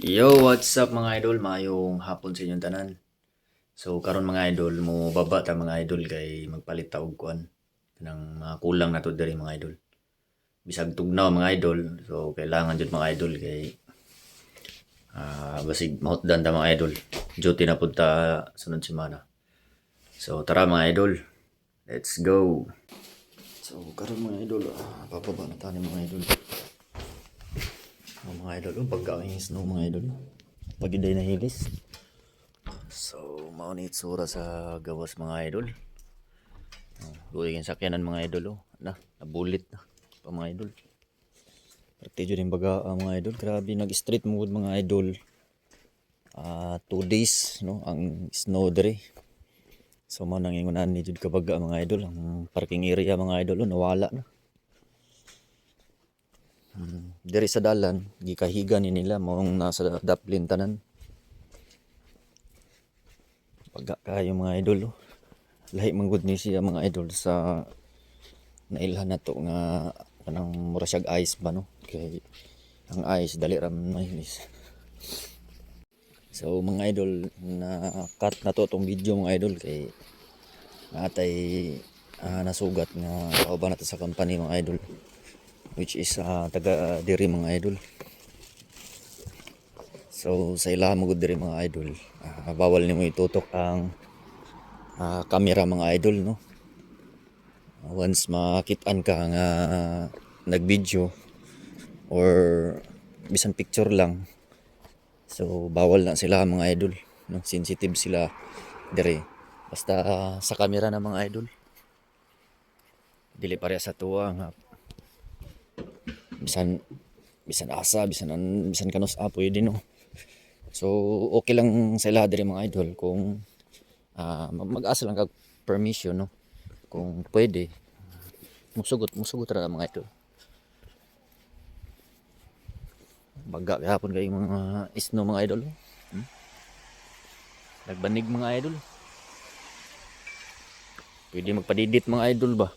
Yo, what's up mga idol? Mayong hapon sa inyong tanan. So karon mga idol, mo baba ta mga idol kay magpalit ta og kuan nang mga kulang na to diri mga idol. Bisag tugnaw mga idol. So kailangan jud mga idol kay basig mahutdan ta mga idol. Duty na pud ta sunod semana. So tara mga idol. Let's go. So karon mga idol, bababa na ta ni mga idol. Mga idol, pagkain snow mga idol. Pagiday na hilis. So, mao ni itsura sa gawas mga idol. Luwag yung sakyanan mga idol. Nabulit na pa mga idol. Parte dyan yung baga mga idol. Grabe, nag-street mode mga idol. 2 days, no, ang snow dere. So, mao nang ingunan ni jud kabaga mga idol. Ang parking area mga idol, nawala na. Dere sa dalan, gikahiga ni nila maong nasa daplin tanan. Pagka kayo mga idol, lahi manggod ni siya mga idol sa nailhan na to nga kanang mura siyag ice ba no, kay ang ice dali ram mahilis. So mga idol, na cut na to tong video mga idol kay natay nasugat nga kauban nato sa company mga idol, which is taga diri mga idol. So sa ilaha mo gud diri mga idol, bawal nimo itutok ang camera mga idol no. Once makit-an ka nga nag-video or bisan picture lang, so bawal na sila mga idol no, sensitive sila diri basta sa camera na mga idol. Dili pareha sa tuwa nga bisan bisan kanus pwede no. So okay lang sa ilaha diri mga idol kung mag-asa lang kag permission no, kung pwede musugot ra mga idol. Baga gahapon kay mga isno mga idol. Nagbanig mga idol. Pwede magpadidit mga idol ba?